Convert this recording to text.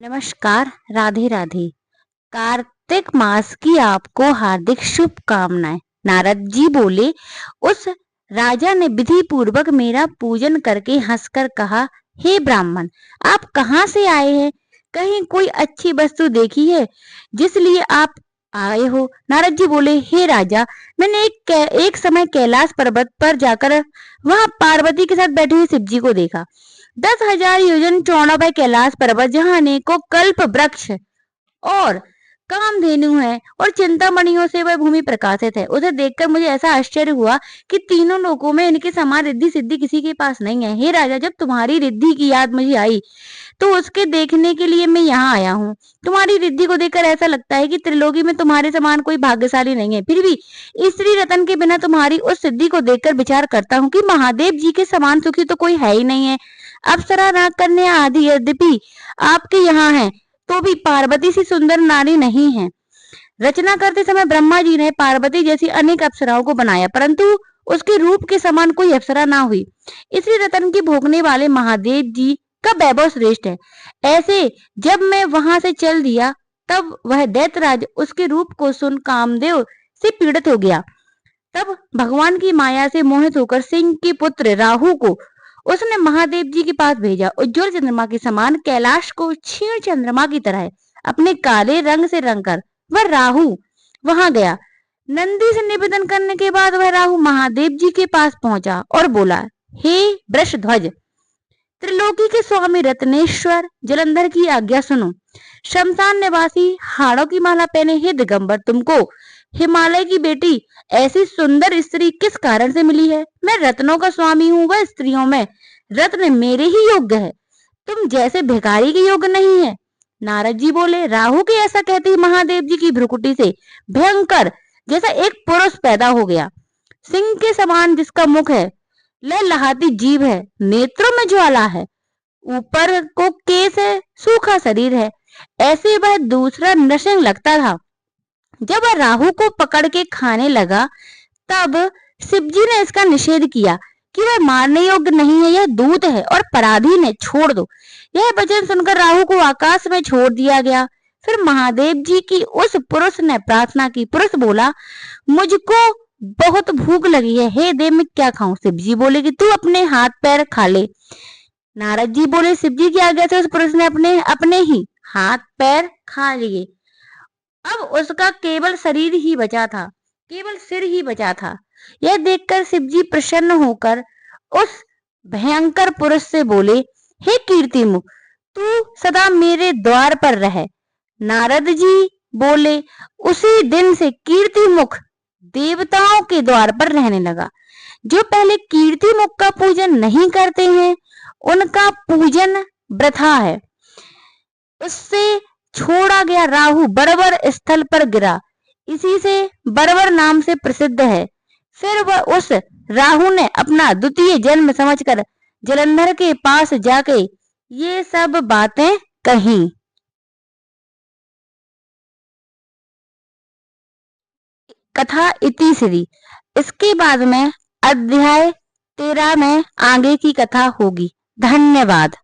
नमस्कार, राधे राधे। कार्तिक मास की आपको हार्दिक शुभकामनाएं। नारद जी बोले, उस राजा ने विधि पूर्वक मेरा पूजन करके हंसकर कहा, हे ब्राह्मण, आप कहाँ से आए हैं? कहीं कोई अच्छी वस्तु देखी है जिसलिए आप आए हो? नारद जी बोले, हे राजा, मैंने एक समय कैलाश पर्वत पर जाकर वहां पार्वती के साथ बैठे हुए शिव जी को देखा। 10,000 योजन चौड़ा वह कैलाश पर्वत, जहाँ अनेकों कल्प वृक्ष और कामधेनु है और चिंतामणियों से वह भूमि प्रकाशित है। उसे देखकर मुझे ऐसा आश्चर्य हुआ कि तीनों लोकों में इनके समान रिद्धि सिद्धि किसी के पास नहीं है। हे राजा, जब तुम्हारी रिद्धि की याद मुझे आई तो उसके देखने के लिए मैं यहाँ आया हूँ। तुम्हारी रिद्धि को देखकर ऐसा लगता है कि त्रिलोकी में तुम्हारे समान कोई भाग्यशाली नहीं है। फिर भी स्त्री रतन के बिना तुम्हारी उस सिद्धि को देखकर विचार करता हूँ कि महादेव जी के समान सुखी तो कोई है ही नहीं है। अप्सरा, नाग कन्या आदि यद्यपि आपके यहाँ है, तो भी पार्वती सी सुंदर नारी नहीं है। रचना करते समय ब्रह्मा जी ने पार्वती जैसी अनेक अप्सराओं को बनाया, परंतु उसके रूप के समान कोई अप्सरा ना हुई। इसलिए रतन की भोगने वाले महादेव जी का वैभव श्रेष्ठ है। ऐसे जब मैं वहां से चल दिया, तब वह दैत्यराज उसके रूप को सुन कामदेव से पीड़ित हो गया। तब भगवान की माया से मोहित होकर सिंह के पुत्र राहु को उसने महादेव जी के पास भेजा। उज्जवल चंद्रमा के समान, कैलाश को क्षीण चंद्रमा की तरह अपने काले रंग से रंग कर वह राहु वहां गया। नंदी से निवेदन करने के बाद वह राहु महादेव जी के पास पहुंचा और बोला, हे वृषध्वज, त्रिलोकी के स्वामी रत्नेश्वर जलंधर की आज्ञा सुनो। शमशान निवासी हाड़ों की माला पहने हे दिगंबर, तुमको हिमालय की बेटी ऐसी सुंदर स्त्री किस कारण से मिली है? मैं रत्नों का स्वामी हूँ, वह स्त्रियों में रत्न मेरे ही योग्य है, तुम जैसे भिखारी के योग्य नहीं है। नारद जी बोले, राहु के ऐसा कहते ही महादेव जी की भ्रुकुटी से भयंकर जैसा एक पुरुष पैदा हो गया। सिंह के समान जिसका मुख है, लहलहाती जीभ है, नेत्रों में ज्वाला है, ऊपर को केस है, सूखा शरीर है। ऐसे वह दूसरा नृसिंह लगता था। जब वह राहु को पकड़ के खाने लगा, तब शिवजी ने इसका निषेध किया कि वह मारने योग्य नहीं है, यह दूत है और पराधीन है, छोड़ दो। यह वचन सुनकर राहु को आकाश में छोड़ दिया गया। फिर महादेव जी की उस पुरुष ने प्रार्थना की। पुरुष बोला, मुझको बहुत भूख लगी है, हे देव, मैं क्या खाऊं? शिव जी बोले कि तू अपने हाथ पैर खा ले। नारद जी बोले, शिव जी की आज्ञा से उस पुरुष ने अपने अपने ही हाथ पैर खा लिए। अब उसका केवल शरीर ही बचा था, केवल सिर ही बचा था। यह देखकर शिवजी प्रसन्न होकर उस भयंकर पुरुष से बोले, हे कीर्तिमुख, तू सदा मेरे द्वार पर रह। नारद जी बोले, उसी दिन से कीर्तिमुख देवताओं के द्वार पर रहने लगा। जो पहले कीर्तिमुख का पूजन नहीं करते हैं, उनका पूजन वृथा है। उससे छोड़ा गया राहु बर्बर स्थल पर गिरा, इसी से बर्बर नाम से प्रसिद्ध है। फिर वह उस राहु ने अपना द्वितीय जन्म समझकर जलंधर के पास जाके ये सब बातें कही। कथा इति श्री। इसके बाद में अध्याय 13 में आगे की कथा होगी। धन्यवाद।